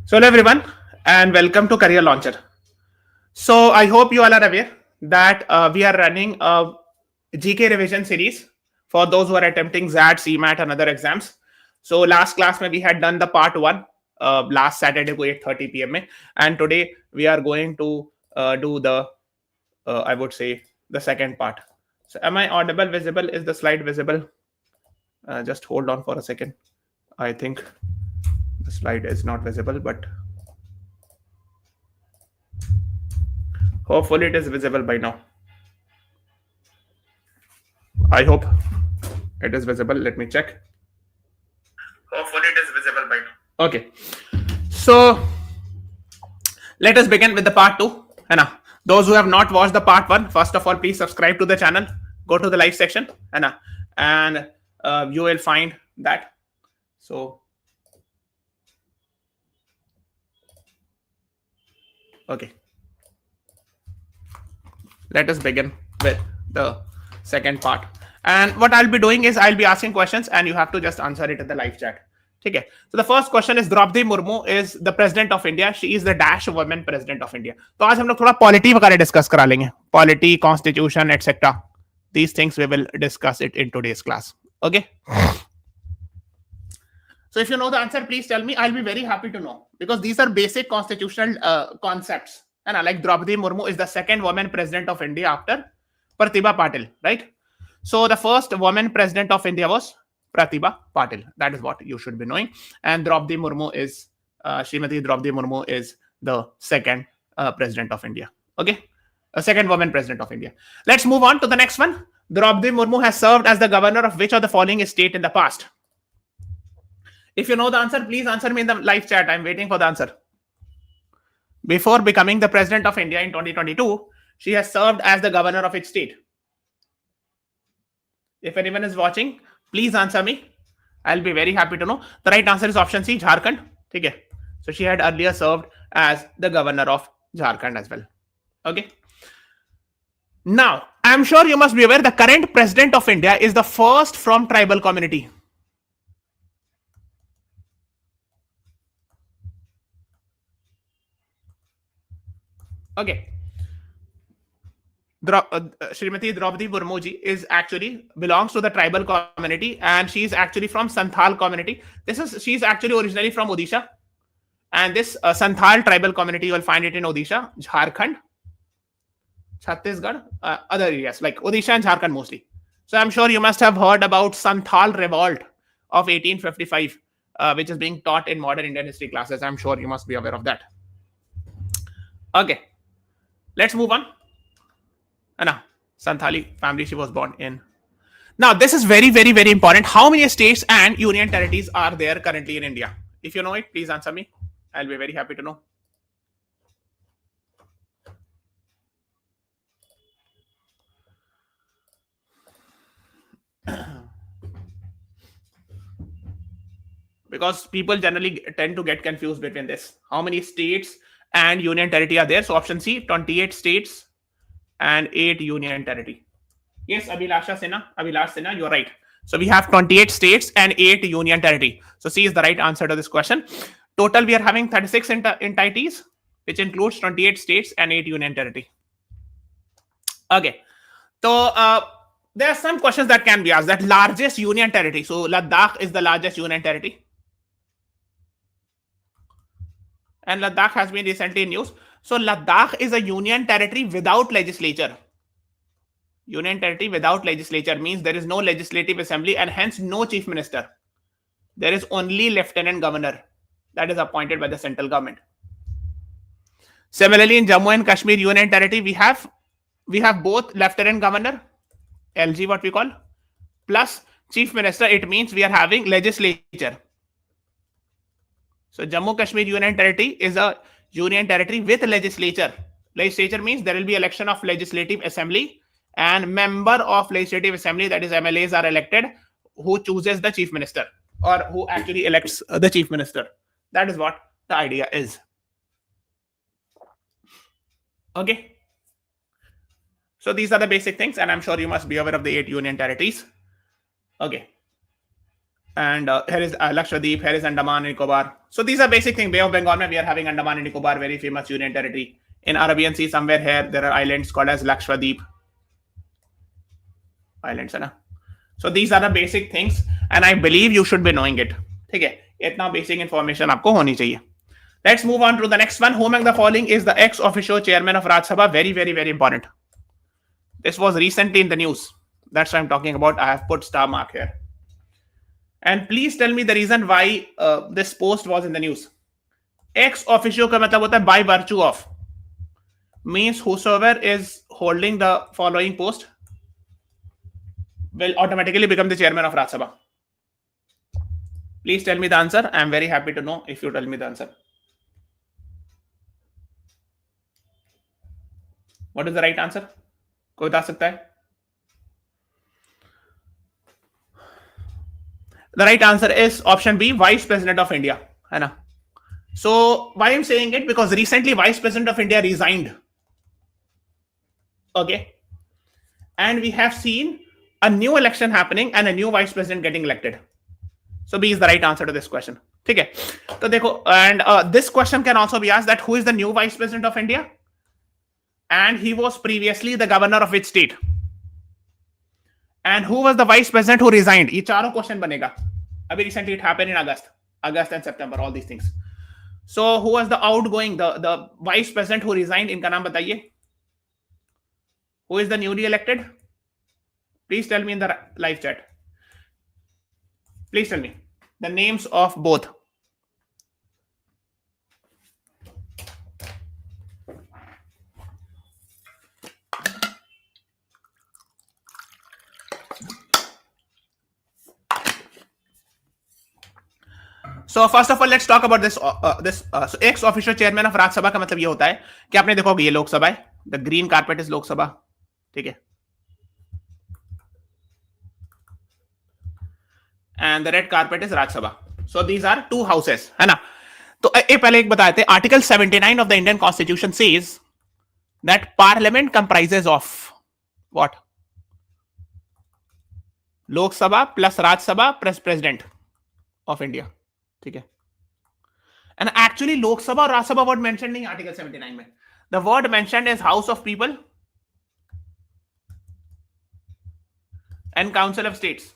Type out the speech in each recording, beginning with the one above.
So hello everyone and welcome to Career Launcher. So I hope you all are aware that we are running a GK revision series for those who are attempting XAT, CMAT and other exams. So last class mein we had done the part 1 last Saturday को 8:30 p.m. में, and today we are going to do the I would say the second part. So am I audible, visible? Is the slide visible? Just hold on for a second. I think the slide is not visible, but hopefully it is visible by now. I hope it is visible. Let me check. Hopefully it is visible by now. Okay. So let us begin with the part 2. Those who have not watched the part 1, first of all, please subscribe to the channel. Go to the live section. And you will find that. So okay. Let us begin with the second part. And what I'll be doing is I'll be asking questions and you have to just answer it in the live chat. Okay. So the first question is Draupadi Murmu is the president of India. She is the dash woman president of India. तो आज हम लोग थोड़ा polity वगैरह discuss करा लेंगे. Polity, constitution, etc. These things we will discuss it in today's class. Okay. So if you know the answer, please tell me. I'll be very happy to know because these are basic constitutional concepts. And like Draupadi Murmu is the second woman president of India after Pratibha Patil, right? So the first woman president of India was Pratibha Patil. That is what you should be knowing. And Draupadi Murmu is Srimati Draupadi Murmu is the second president of India. Okay, a second woman president of India. Let's move on to the next one. Draupadi Murmu has served as the governor of which of the following state in the past? If you know the answer, please answer me in the live chat. I'm waiting for the answer. Before becoming the president of India in 2022, she has served as the governor of its state. If anyone is watching, please answer me. I'll be very happy to know. The right answer is option C, Jharkhand. Okay. So she had earlier served as the governor of Jharkhand as well. Okay. Now, I'm sure you must be aware the current president of India is the first from tribal community. Okay. Srimati Draupadi Murmu ji is actually belongs to the tribal community and she is actually from Santhal community. She's actually originally from Odisha, and this Santhal tribal community you will find it in Odisha, Jharkhand, Chhattisgarh, other areas like Odisha and Jharkhand mostly. So I'm sure you must have heard about Santhal revolt of 1855, which is being taught in modern Indian history classes. I'm sure you must be aware of that. Okay, let's move on. Santhali family she was born in. Now, this is very, very, very important. How many states and union territories are there currently in India? If you know it, please answer me. I'll be very happy to know. Because people generally tend to get confused between this. How many states and union territory are there? So option C, 28 states and 8 union territory. Yes, Abhilash Sinha, you're right. So we have 28 states and 8 union territory. So C is the right answer to this question. Total, we are having 36 entities, which includes 28 states and 8 union territory. Okay. So there are some questions that can be asked. That largest union territory. So Ladakh is the largest union territory. And Ladakh has been recently in news. So Ladakh is a union territory without legislature. Union territory without legislature means there is no legislative assembly and hence no chief minister. There is only lieutenant governor that is appointed by the central government. Similarly, in Jammu and Kashmir Union Territory, we have both lieutenant governor, LG what we call, plus chief minister. It means we are having legislature. So Jammu Kashmir Union Territory is a union territory with legislature. Legislature means there will be election of legislative assembly and member of legislative assembly, that is MLAs, are elected, who chooses the chief minister or who actually elects the chief minister. That is what the idea is. Okay. So these are the basic things, and I'm sure you must be aware of the 8 union territories. Okay. And here is Lakshadweep, here is Andaman and Nicobar. So these are basic things. Bay of Bengal, we are having Andaman and Nicobar, very famous union territory. In Arabian Sea, somewhere here, there are islands called as Lakshadweep islands, है ना? So these are the basic things, and I believe you should be knowing it. ठीक है, इतना basic information आपको होनी चाहिए. Let's move on to the next one. Who among the following is the ex officio chairman of Rajya Sabha? Very, very, very important. This was recently in the news. That's what I'm talking about. I have put star mark here. And please tell me the reason why this post was in the news. Ex officio का मतलब होता है by virtue of. Means whosoever is holding the following post will automatically become the chairman of Rajya Sabha. Please tell me the answer. I am very happy to know if you tell me the answer. What is the right answer? कोई बता सकता है? The right answer is option B, Vice President of India. है ना? So why I'm saying it? Because recently Vice President of India resigned. Okay. And we have seen a new election happening and a new Vice President getting elected. So B is the right answer to this question. ठीक है? तो देखो, and this question can also be asked that who is the new Vice President of India? And he was previously the governor of which state? And who was the vice president who resigned? ये चारों question बनेगा. अभी recently it happened in August and September, all these things. So who was the outgoing, the vice president who resigned? इनका नाम बताइए. Who is the newly elected? Please tell me in the live chat. Please tell me the names of both. So first of all, let's talk about this. So ex officio chairman of Rajya Sabha का मतलब ये होता है कि आपने देखो ये लोकसभा है. The green carpet is Lok Sabha. ठीक है. And the red carpet is Rajya Sabha. So these are two houses, है ना? तो ये पहले एक बताते हैं. Article 79 of the Indian Constitution says that Parliament comprises of what? Lok Sabha plus Rajya Sabha plus President of India. ठीक है. And actually Lok Sabha और Rajya Sabha word mentioned नहीं Article 79 में. The word mentioned is House of People and Council of States.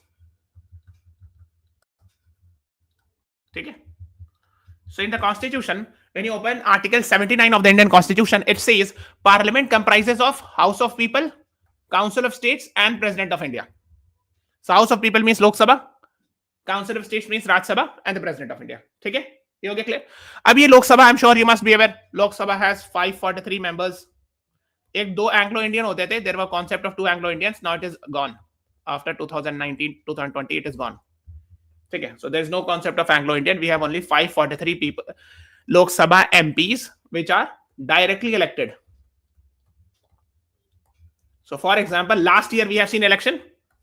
ठीक है. So in the Constitution, when you open Article 79 of the Indian Constitution, it says Parliament comprises of House of People, Council of States, and President of India. So House of People means Lok Sabha, Council of States means Rajya Sabha, and the President of India. ठीक है, ये हो गया clear. अब ये Lok Sabha, I'm sure you must be aware, Lok Sabha has 543 members. एक दो Anglo Indian होते थे. There were concept of 2 Anglo Indians. Now it is gone. After 2019, 2020, it is gone. ठीक है. So there is no concept of Anglo Indian. We have only 543 people, Lok Sabha MPs, which are directly elected. So for example, last year we have seen election.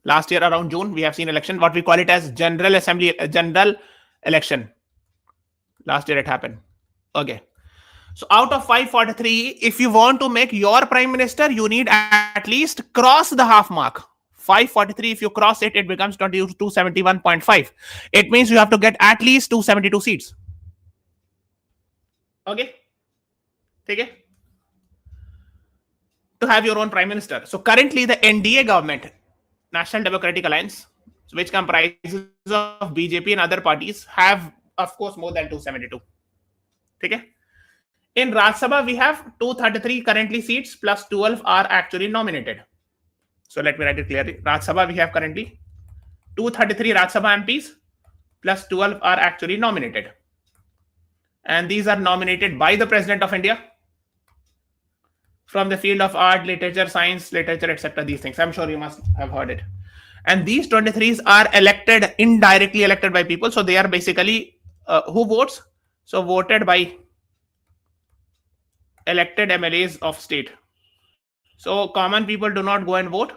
Last year around June, we have seen election. What we call it as general election. Last year it happened. Okay. So out of 543, if you want to make your prime minister, you need at least cross the half mark. 543, if you cross it, it becomes 271.5. It means you have to get at least 272 seats. Okay. ठीक है. To have your own prime minister. So currently the NDA government, National Democratic Alliance, which comprises of BJP and other parties, have of course more than 272. ठीक है. In Rajya Sabha, we have 233 currently seats plus 12 are actually nominated. So let me write it clearly. Rajya Sabha, we have currently 233 Rajya Sabha MPs plus 12 are actually nominated. And these are nominated by the President of India from the field of art, literature, science, literature, etc. These things. I'm sure you must have heard it. And these 23s are elected, indirectly elected by people. So they are basically who votes? So voted by elected MLAs of state. So common people do not go and vote.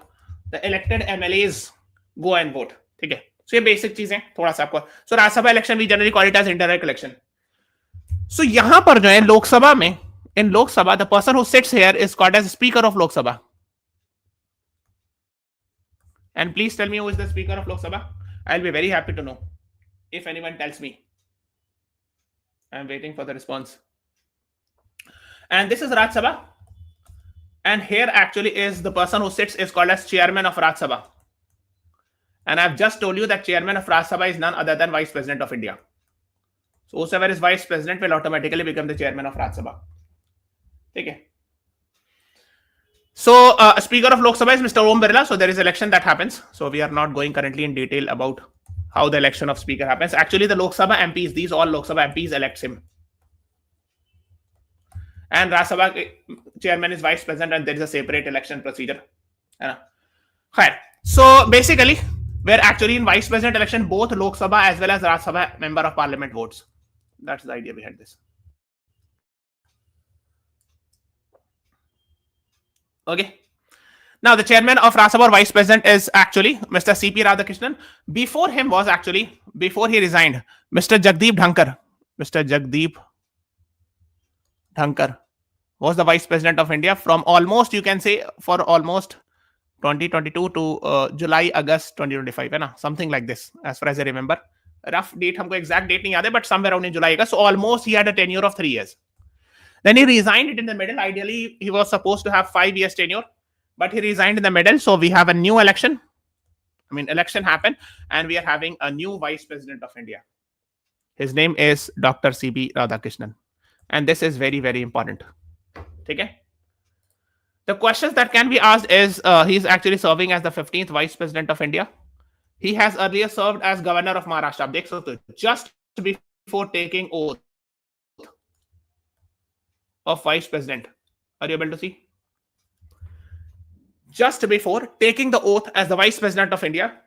The elected MLAs go and vote. ठीक है. So ये basic चीज है थोड़ा सा आपको. So Rajya Sabha election we generally call it as indirect election. So यहाँ पर जो है लोकसभा में, in Lok Sabha, the person who sits here is called as Speaker of Lok Sabha. And please tell me who is the Speaker of Lok Sabha. I'll be very happy to know. If anyone tells me. I'm waiting for the response. And this is Rajya Sabha. And here actually is the person who sits is called as chairman of Rajya Sabha. And I've just told you that chairman of Rajya Sabha is none other than Vice President of India. So whoever is Vice President will automatically become the chairman of Rajya Sabha. Okay. So Speaker of Lok Sabha is Mr. Om Birla. So there is election that happens. So we are not going currently in detail about how the election of Speaker happens. Actually, the Lok Sabha MPs, these all Lok Sabha MPs elects him. And Rajya Sabha chairman is Vice President, and there is a separate election procedure. So basically, where actually in Vice President election, both Lok Sabha as well as Rajya Sabha member of Parliament votes. That's the idea behind this. Okay. Now the chairman of Rajya Sabha or Vice President is actually Mr. C.P. Radhakrishnan. Before him was actually, before he resigned, Mr. Jagdeep Dhankar. Mr. Jagdeep Dhankar was the Vice President of India from almost, you can say, for almost 2022 to July, August 2025, है ना? Something like this, as far as I remember. Rough date, हमको exact date नहीं याद है, but somewhere around in July, August. So almost he had a tenure of 3 years. Then he resigned it in the middle. Ideally, he was supposed to have 5 years tenure, but he resigned in the middle. So we have a new election. I mean, election happened, and we are having a new Vice President of India. His name is Dr. C.P. Radhakrishnan. And this is very, very important. Okay? The questions that can be asked is, he's actually serving as the 15th Vice President of India. He has earlier served as Governor of Maharashtra. So just before taking oath of Vice President. Are you able to see? Just before taking the oath as the Vice President of India,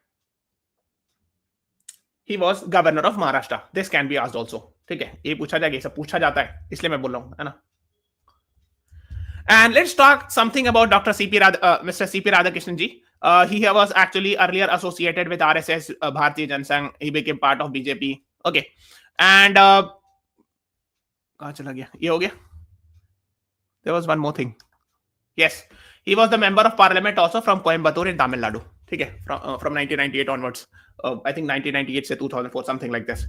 he was Governor of Maharashtra. This can be asked also. ठीक है, ये पूछा जाएगा, ये सब पूछा जाता है, इसलिए मैं बोल रहा हूँ, है ना? And let's talk something about Dr. Mr. C.P. Radhakrishnan ji. He was actually earlier associated with RSS, Bharatiya Janata Sangh. He became part of BJP. Okay. And कहाँ चला गया? ये हो गया? There was one more thing. Yes, he was the member of parliament also from Coimbatore in Tamil Nadu. ठीक है, from 1998 onwards. I think 1998 से 2004, something like this.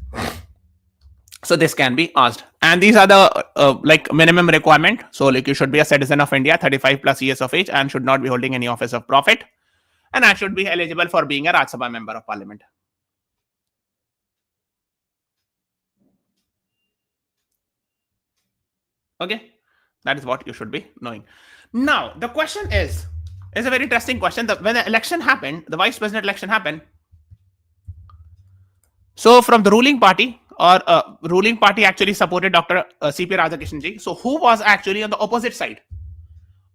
So this can be asked. And these are the like minimum requirement. So like you should be a citizen of India, 35 plus years of age, and should not be holding any office of profit. And I should be eligible for being a Rajya Sabha member of parliament. Okay, that is what you should be knowing. Now, the question is a very interesting question. When the election happened, the vice president election happened. So from the ruling party, or ruling party actually supported Dr. C.P. Radhakrishnan ji. So who was actually on the opposite side,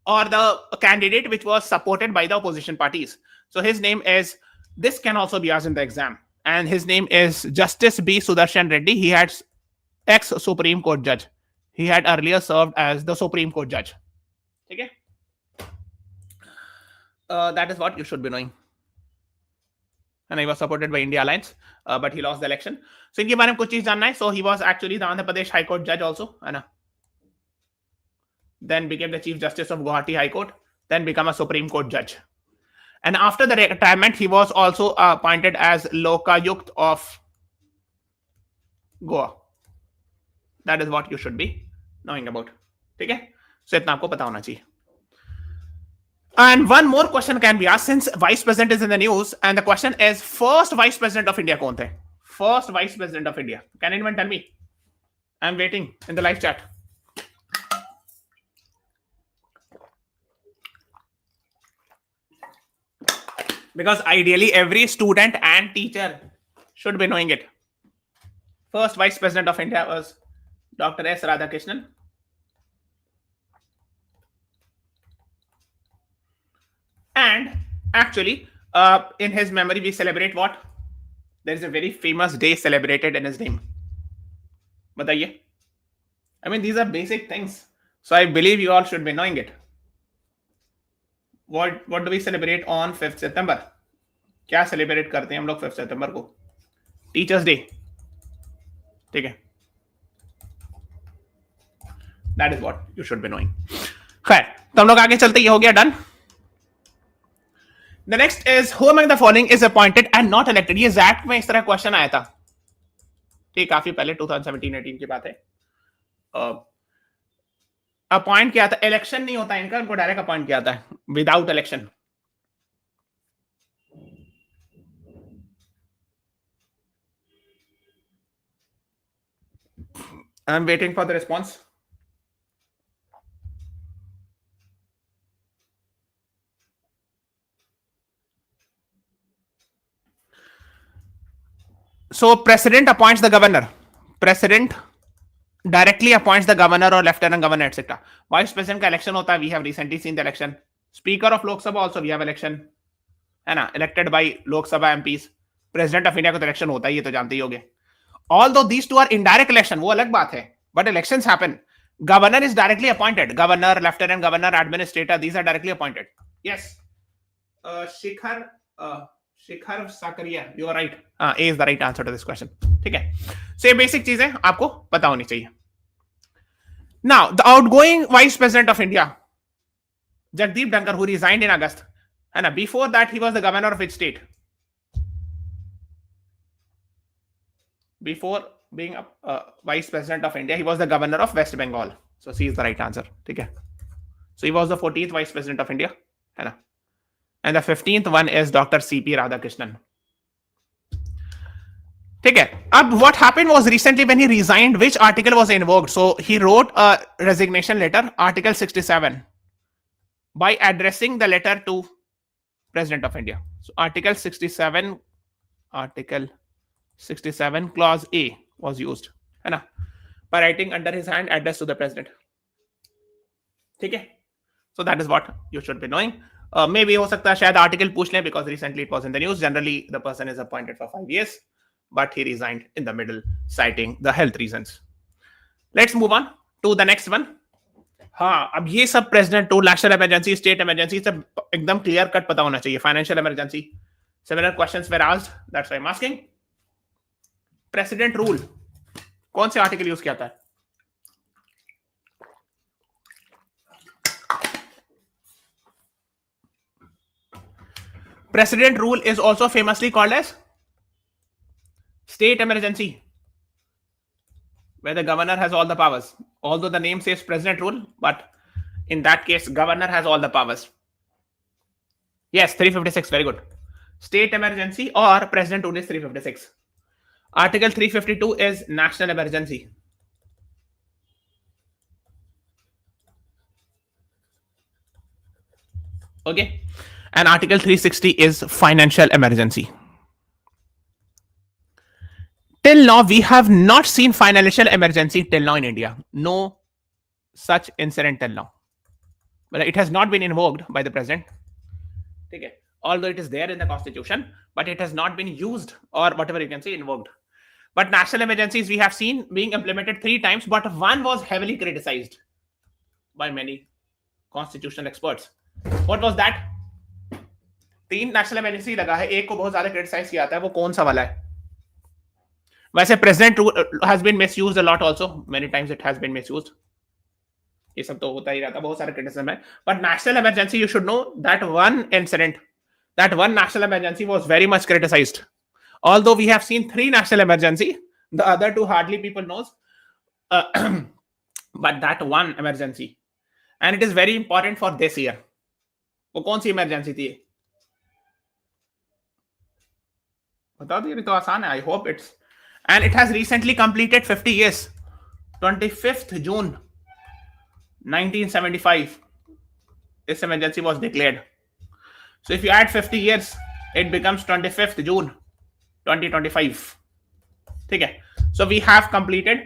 or the candidate which was supported by the opposition parties? So his name is, this can also be asked in the exam, and his name is Justice B. Sudarshan Reddy. He had ex-Supreme Court judge. He had earlier served as the Supreme Court judge. Okay? That is what you should be knowing. And he was supported by India Alliance, but he lost the election. So इनके बारे में कुछ चीज जानना है. So he was actually the Andhra Pradesh High Court judge also, है ना? Then became the Chief Justice of Guwahati High Court. Then become a Supreme Court judge. And after the retirement, he was also appointed as Lokayukt of Goa. That is what you should be knowing about. ठीक है? So इतना आपको पता होना चाहिए. And one more question can be asked, since vice president is in the news, and the question is, first vice president of India kaun the? First vice president of India. Can anyone tell me? I'm waiting in the live chat. Because ideally every student and teacher should be knowing it. First vice president of India was Dr. S. Radhakrishnan. And actually, in his memory, we celebrate what? There is a very famous day celebrated in his name. Bataiye. I mean, these are basic things. So I believe you all should be knowing it. What do we celebrate on 5th September? क्या celebrate करते हैं हम लोग 5th September को? Teachers Day. ठीक है? That is what you should be knowing. खैर, तो हम लोग आगे चलते, ये हो गया done. The next is, who among the following is appointed and not elected? ये XAT में इस तरह क्वेश्चन आया था. ठीक, काफी पहले 2017-18 की बात है। अपॉइंट किया था, इलेक्शन नहीं होता इनका, उनको डायरेक्ट अपॉइंट किया था without election. I am waiting for the response. So president appoints the governor. President directly appoints the governor or lieutenant governor, etc. Vice president का election होता है. We have recently seen the election. Speaker of Lok Sabha also we have election, है ना, elected by Lok Sabha MPs. President of India का तो election होता है, ये तो जानते ही होंगे. Although these two are indirect election, वो अलग बात है. But elections happen. Governor is directly appointed. Governor, lieutenant governor, administrator, these are directly appointed. Yes. Shikhar Sakaria, you are right, A is the right answer to this question. ठीक है, सो ये basic चीजें आपको पता होनी चाहिए। Now the outgoing vice president of India Jagdeep Dhankhar, who resigned in August, है ना, before that he was the governor of which state? Before being vice president of India he was the governor of West Bengal, so C is the right answer. ठीक है, so he was the 14th vice president of India, है ना, and the 15th one is Dr. C.P. Radhakrishnan. ठीक है, अब what happened was recently when he resigned, which article was invoked? So he wrote a resignation letter, Article 67, by addressing the letter to President of India. So Article 67 Clause A was used, है ना, by writing under his hand address to the President. ठीक है, so that is what you should be knowing. Maybe हो सकता है शायद article पूछ लें, because recently it was in the news. Generally the person is appointed for 5 years, but he resigned in the middle citing the health reasons. Let's move on to the next one. हाँ, अब ये सब president to, national emergency, state emergency, सब एकदम clear cut पता होना चाहिए। Financial emergency, similar questions were asked, that's why I'm asking. President rule कौन से आर्टिकल यूज किया था? President rule is also famously called as state emergency, where the governor has all the powers. Although the name says president rule, but in that case, governor has all the powers. Yes, 356, very good. State emergency or president rule is 356. Article 352 is national emergency. Okay. And Article 360 is financial emergency. Till now, we have not seen financial emergency till now in India. No such incident till now. But it has not been invoked by the president. Okay. Although it is there in the constitution, but it has not been used, or whatever you can say, invoked. But national emergencies we have seen being implemented 3 times, but one was heavily criticized by many constitutional experts. What was that? 3 national emergency लगा है, एक को बहुत ज्यादा criticise किया जाता है, वो कौन सा वाला है? वैसे president rule has been misused a lot also, many times it has been misused, ये सब तो होता ही रहता, बहुत सारे क्रिटिसिज्म है। But national emergency you should know that one incident, that one national emergency was very much criticised. Although we have seen 3 national emergency, the other 2 hardly people knows, but that one emergency, and it is very important for this year. वो कौन सी emergency थी? बता दो, ये तो आसान है। I hope it's, and it has recently completed 50 years. 25th June 1975 this emergency was declared. So if you add 50 years, it becomes 25th June 2025. ठीक है, so we have completed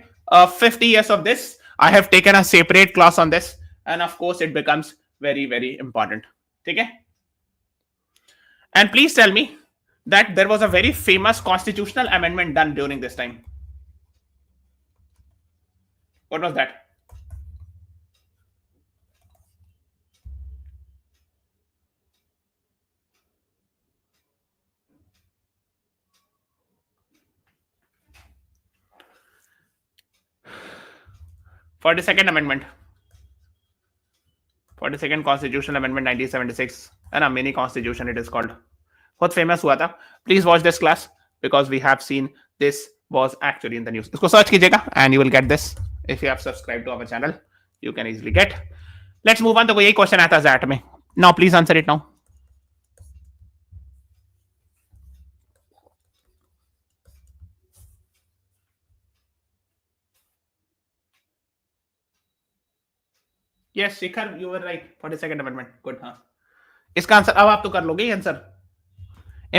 50 years of this. I have taken a separate class on this, and of course it becomes very very important. ठीक है, and please tell me that there was a very famous constitutional amendment done during this time. What was that? For the second amendment, for the second constitutional amendment 1976, and a mini constitution it is called, बहुत famous हुआ था. Please watch this class because we have seen this was actually in the news. इसको search कीजिएगा and you will get this. If you have subscribed to our channel, you can easily get. Let's move on. तो यही question आया था XAT में. Now please answer it now. Yes, Shikhar, you were right. 42nd amendment. Good, हाँ. इसका answer अब आप तो कर लोगे answer.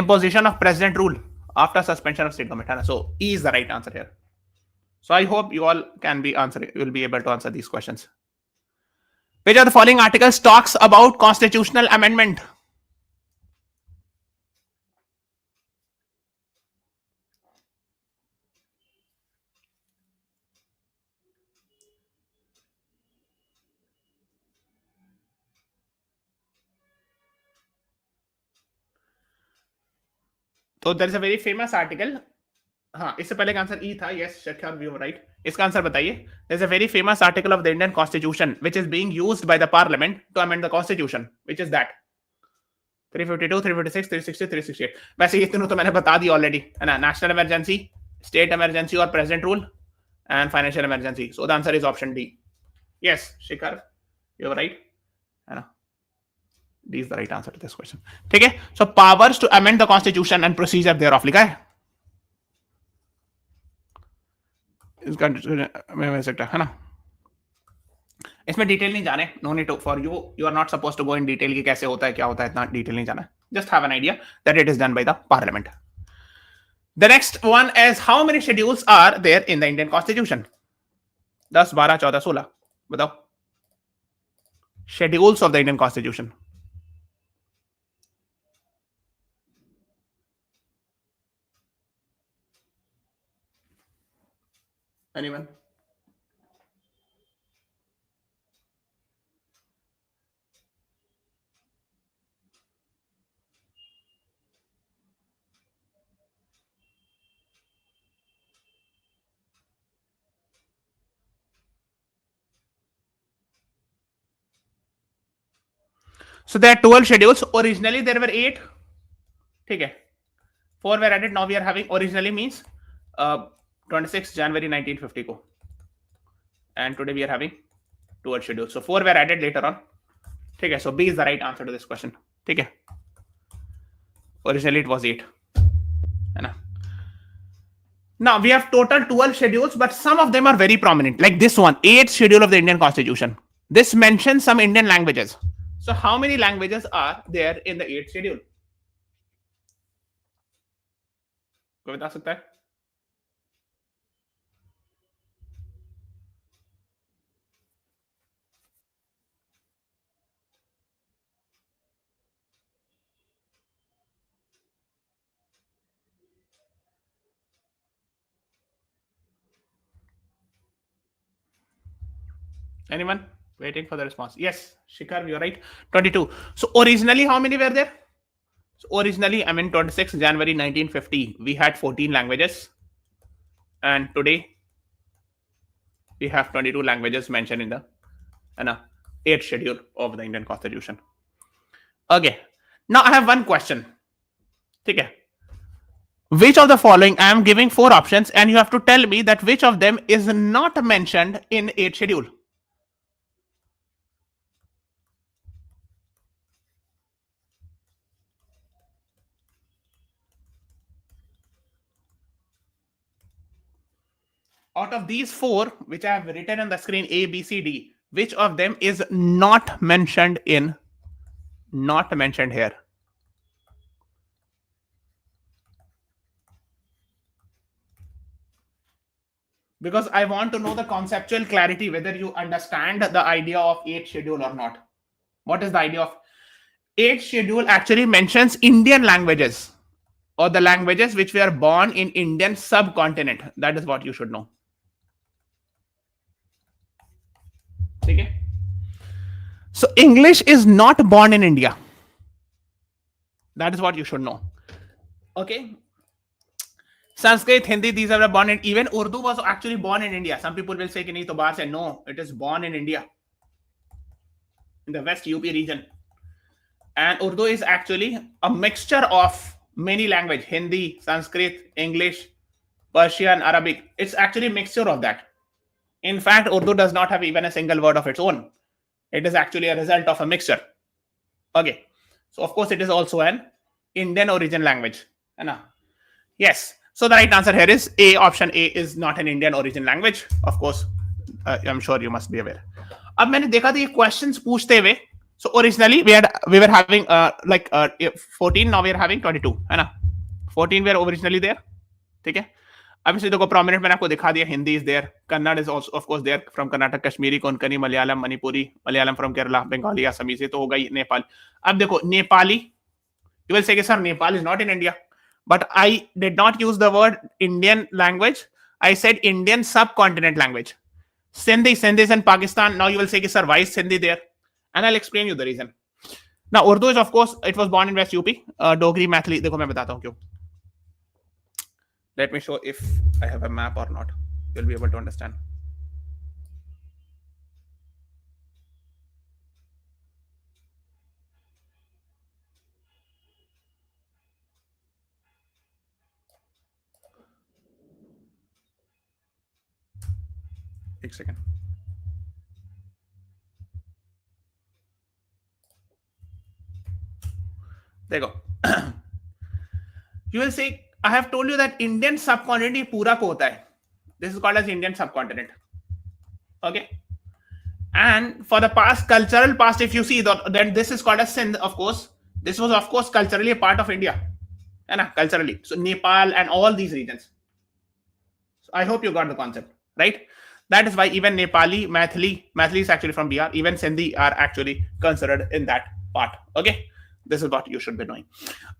Imposition of president rule after suspension of state government, है ना? So E is the right answer here. So I hope you all can be answering. You will be able to answer these questions. Which of the following articles talks about constitutional amendment? So there is a very famous article. हाँ, इससे पहले का answer ई था. Yes, Shakhar, you were right. इसका answer बताइए. There is a very famous article of the Indian Constitution which is being used by the Parliament to amend the Constitution. Which is that? 352, 356, 360, 368. वैसे ये तीनों तो मैंने बता दी already, है ना? नेशनल इमरजेंसी, स्टेट इमरजेंसी और president rule and financial emergency. So the answer is option D. Yes Shikhar, you are right, है ना? D is the right answer to this question. ठीक है. So powers to amend the constitution and procedure thereof लिखा है इसका, है ना? इसमें डिटेल नहीं जाने. No need to for you. You are not suppose to go in detail कि कैसे होता है, क्या होता है, इतना डिटेल नहीं जाना. Just have an idea that it is done by the parliament. The next one is how many schedules are there in the Indian constitution? 10, 12, 14, 16. बताओ. Schedules of the Indian constitution. Anyone? So there are 12 schedules. Originally there were 8. ठीक है. 4 were added. Now we are having, originally means 26 January 1950 को, and today we are having 12 schedules. So 4 were added later on. ठीक है. So B is the right answer to this question. ठीक है. Originally it was 8, है ना? Now we have total 12 schedules, but some of them are very prominent. Like this one, 8th schedule of the Indian Constitution. This mentions some Indian languages. So how many languages are there in the 8th schedule? कोई बता सकता है? Anyone? Waiting for the response. Yes, Shikhar, you're right. 22. So originally, how many were there? So originally, 26 January 1950, we had 14 languages. And today, we have 22 languages mentioned in the 8th schedule of the Indian Constitution. Okay. Now, I have one question. Okay. Which of the following, I am giving 4 options, and you have to tell me that which of them is not mentioned in 8th schedule. Out of these 4, which I have written on the screen, A, B, C, D, which of them is not mentioned here? Because I want to know the conceptual clarity, whether you understand the idea of 8th schedule or not. What is the idea of 8th schedule? Actually mentions Indian languages, or the languages which were born in Indian subcontinent. That is what you should know. Okay. So English is not born in India. That is what you should know. Okay. Sanskrit, Hindi, these are born in, even Urdu was actually born in India. Some people will say कि नहीं तो बाहर से. No, it is born in India, in the West UP region. And Urdu is actually a mixture of many languages: Hindi, Sanskrit, English, Persian, Arabic. It's actually a mixture of that. In fact, Urdu does not have even a single word of its own. It is actually a result of a mixture. Okay. So, of course, it is also an Indian origin language. Yes. So, the right answer here is A. Option A is not an Indian origin language. Of course, I'm sure you must be aware. अब मैंने देखा था ये questions पूछते हुए. So originally we were having 14, now we are having 22, है ना. 14 were originally there. ठीक है. अब इसे देखो prominent मैंने आपको दिखा दिया. Hindi is there, Kannada is also of course there, from Karnataka, Kashmiri, Konkani, Malayalam, Manipuri, Malayalam from Kerala, Bengali, Assamese, तो होगा नेपाल. अब देखो Nepali, you will say कि sir Nepal is not in India, but I did not use the word Indian language. I said Indian subcontinent language. Sindhi is in Pakistan. Now you will say कि sir why is Sindhi there, and I'll explain you the reason. Now Urdu is of course it was born in West UP. Dogri, Maithili, देखो मैं बताता हूँ क्यों. Let me show if I have a map or not. You'll be able to understand. एक second. देखो. You will say I have told you that Indian subcontinent पूरा को होता है. This is called as Indian subcontinent. Okay. And for the past cultural past, if you see that, then this is called as Sindh. Of course, this was of course culturally a part of India, and culturally. So Nepal and all these regions. So I hope you got the concept, right? That is why even Nepali, Maithili is actually from Bihar. Even Sindhi are actually considered in that part. Okay. This is what you should be knowing.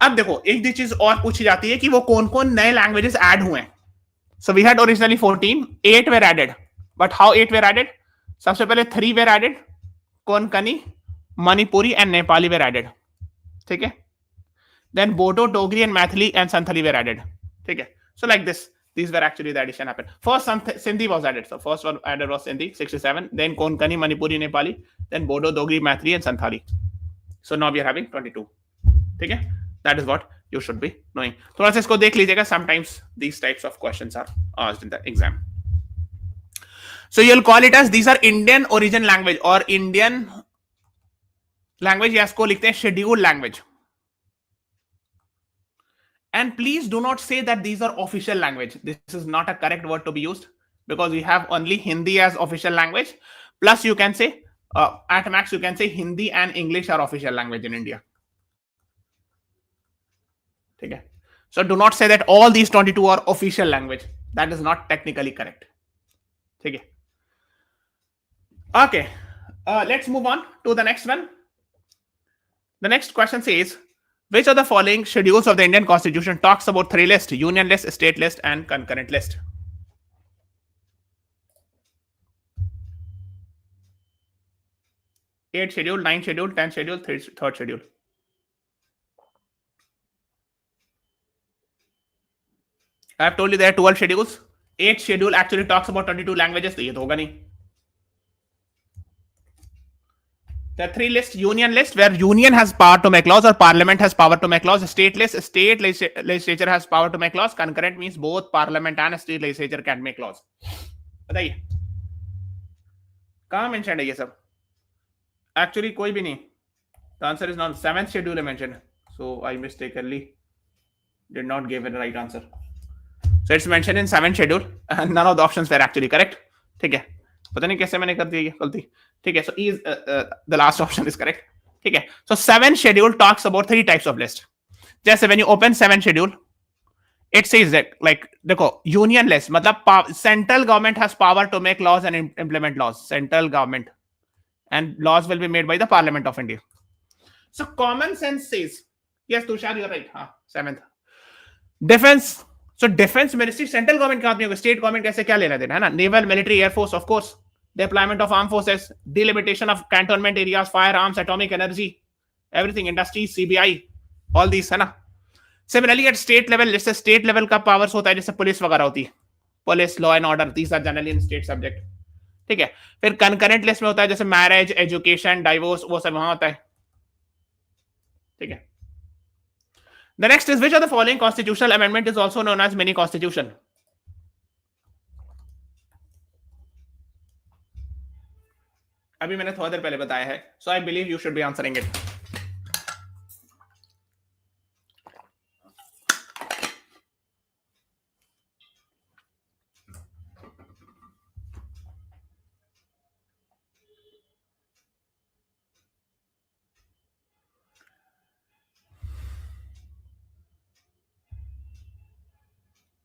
अब देखो एक दी चीज और पूछी जाती है कि वो कौन कौन नए लैंग्वेजेस ऐड हुए हैं. So we had originally 14, 8 were added. But how 8 were added? सबसे पहले 3 were added. Konkani, Manipuri and Nepali were added. ठीक है. Then Bodo, Dogri and Maithili and Santhali were added. ठीक है. So like this, these were actually the addition happened. First Sindhi was added. So first one added was Sindhi, 67. Then Konkani, Manipuri, Nepali. Then Bodo, Dogri, Maithili and Santhali. So now we are having 22. ठीक है. That is what you should be knowing. थोड़ा सा इसको देख लीजिएगा. Sometimes these types of questions are asked in the exam. So you'll call it as these are Indian origin language or Indian language. या इसको लिखते हैं scheduled language. And please do not say that these are official language. This is not a correct word to be used because we have only Hindi as official language. Plus you can say at max you can say Hindi and English are official language in India. Okay. So do not say that all these 22 are official language. That is not technically correct. Okay. Okay. Let's move on to the next one. The next question says, which of the following schedules of the Indian Constitution talks about 3 lists: union list, state list, and concurrent list? Eight schedule, 9 schedule, 10 schedule, third schedule. I have told you there are 12 schedules. 8 schedule actually talks about 22 languages. तो ये तो होगा नहीं. The 3 list: union list, where union has power to make laws or parliament has power to make laws. State list, state legislature has power to make laws. Concurrent means both parliament and state legislature can make laws. बताइए कहाँ mention है ये सब? Actually कोई भी नहीं. The answer is not. 7th schedule है mentioned. So I mistakenly did not give it the right answer. So it's mentioned in 7th schedule and none of the options were actually correct. ठीक है. पता नहीं कैसे मैंने कर दी ये गलती. ठीक है. So the last option is correct. ठीक है. So 7th schedule talks about 3 types of list. जैसे when you open 7th schedule, it says that like देखो union list मतलब central government has power to make laws and implement laws. Central government, and laws will be made by the Parliament of India. So common sense says, yes Tushar, you're right. 7th. Defense. So defense ministry central government का आदमी होगा. State government कैसे क्या लेना देना है ना. Naval, military, air force, of course. Deployment of armed forces, delimitation of cantonment areas, firearms, atomic energy, everything, industries, CBI, all these है ना. Similarly at state level, जैसे state level का powers होता है जैसे पुलिस वगैरह होती है. Police, law and order, these are generally in state subject. ठीक है. फिर concurrent list में होता है जैसे marriage, education, divorce, वो सब वहां होता है. ठीक है. The next is, which of the following constitutional amendment is also known as mini constitution? अभी मैंने थोड़ा देर पहले बताया है. So I believe you should be answering it.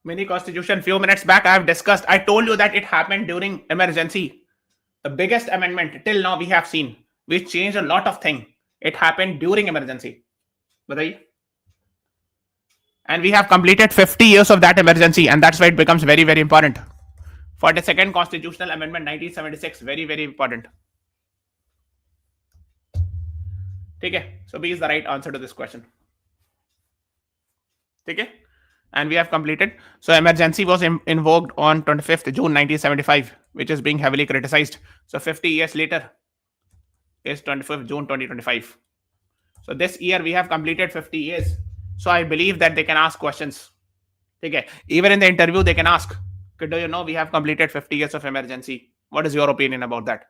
Mini constitution, few minutes back I have discussed. I told you that it happened during emergency. The biggest amendment till now we have seen, which changed a lot of things. It happened during emergency. बताइए. And we have completed 50 years of that emergency, and that's why it becomes very, very important. For the second constitutional amendment 1976, very, very important. Okay, so B is the right answer to this question. Okay, and we have completed. So emergency was invoked on 25th June 1975, which is being heavily criticized. So 50 years later is 25th June 2025. So this year we have completed 50 years. So I believe that they can ask questions. Okay, even in the interview they can ask, do you know we have completed 50 years of emergency? What is your opinion about that?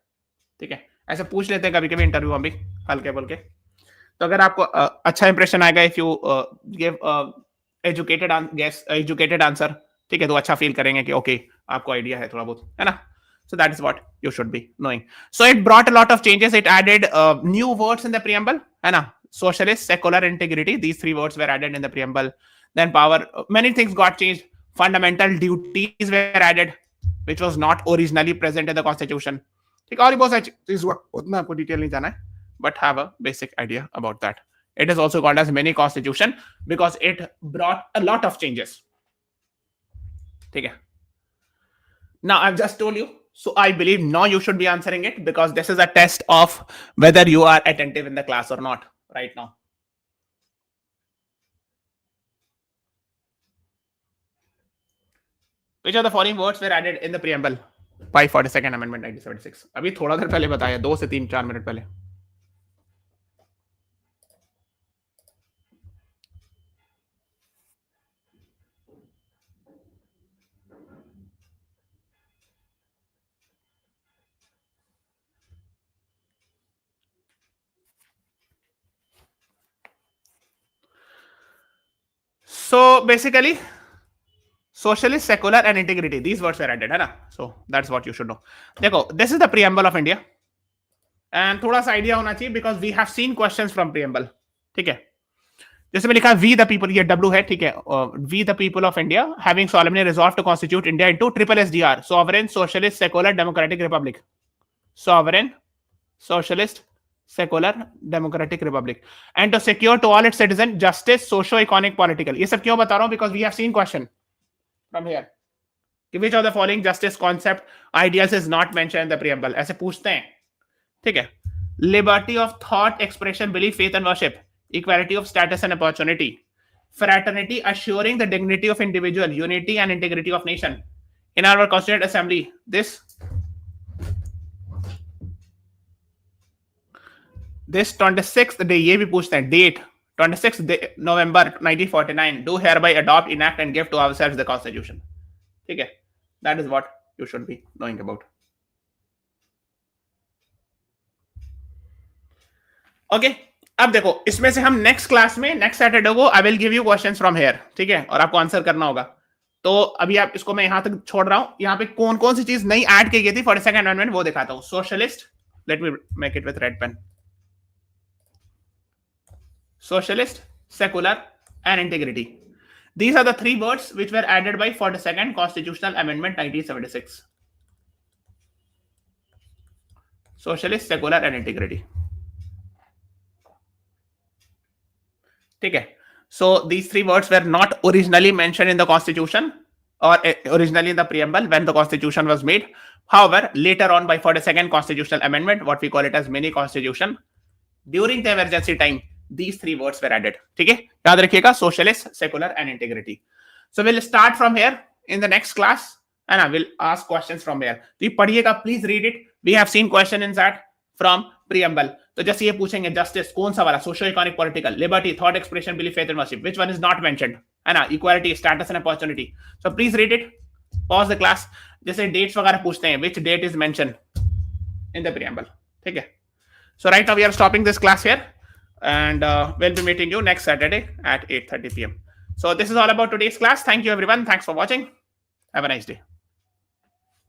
ठीक है, ऐसे पूछ लेते हैं कभी कभी interview हम भी हल्के बोल के. तो अगर आपको अच्छा इंप्रेशन आएगा, if you give educated answer, ठीक है, तो अच्छा फील करेंगे कि ओके आपको आइडिया है थोड़ा बहुत, है ना. So that is what you should be knowing. So it brought a lot of changes. It added new words in the preamble, है ना. Socialist, secular, integrity. These three words were added in the preamble. Then power, many things got changed. Fundamental duties were added, which was not originally present in the constitution. ठीक, और बहुत सारी चीज हुआ, उतना आपको डिटेल नहीं जाना है, but have a basic idea about that. It is also called as mini constitution because it brought a lot of changes. ठीक है. Now I've just told you, so I believe now you should be answering it because this is a test of whether you are attentive in the class or not right now. Which of the following words were added in the preamble by 42nd Amendment 1976? अभी थोड़ा देर पहले बताया, 2 से 3-4 minute पहले. So basically, socialist, secular, and integrity. These words were added, है ना. So that's what you should know. देखो, this is the preamble of India, and थोड़ा सा आइडिया होना चाहिए because we have seen questions from preamble. ठीक है. जैसे मैं लिखा we the people, ये W है, ठीक है. We the people of India having solemnly resolved to constitute India into triple SDR: sovereign, socialist, secular, democratic republic. Sovereign, socialist, secular, democratic republic, and to secure to all its citizens justice, socio-economic, political. ये सब क्यों बता रहा हूँ? Because we have seen question from here. Which of the following justice concept ideals is not mentioned in the preamble? ऐसे पूछते हैं, ठीक है. Liberty of thought, expression, belief, faith and worship, equality of status and opportunity, fraternity, assuring the dignity of individual, unity and integrity of nation. In our Constituent Assembly, this 26th day, ये भी पूछते हैं, date 26th November 1949, do hereby adopt, enact and give to ourselves the Constitution. ठीक है, that is what you should be knowing about. Okay, अब देखो, इसमें से हम नेक्स्ट क्लास में नेक्स्ट सैटरडे को I will give you questions from here, ठीक है, और आपको आंसर करना होगा. तो अभी आप इसको मैं यहां तक छोड़ रहा हूं. यहाँ पे कौन कौन सी चीज नई ऐड की गई थी फॉर सेकंड अमेंडमेंट वो दिखाता हूं. Socialist, let me make it with red pen. Socialist, secular, and integrity. These are the three words which were added by 42nd Constitutional Amendment 1976. Socialist, secular, and integrity. ठीक है. So these three words were not originally mentioned in the Constitution or originally in the preamble when the Constitution was made. However, later on by 42nd Constitutional Amendment, what we call it as mini Constitution, during the emergency time, these three words were added. ठीक है, याद रखिएगा, socialist, secular, and integrity. So we'll start from here in the next class, and I will ask questions from here. तो ये पढ़िएगा, please read it. We have seen question in that from preamble. तो जैसे ये पूछेंगे justice कौन सा वाला, socio economic political, liberty, thought expression, belief, faith and worship, which one is not mentioned, है ना, equality, status and opportunity. So please read it, pause the class. जैसे dates वगैरह पूछते हैं, which date is mentioned in the preamble. ठीक है. So right now we are stopping this class here, and we'll be meeting you next Saturday at 8:30 p.m. So this is all about today's class. Thank you everyone. Thanks for watching. Have a nice day.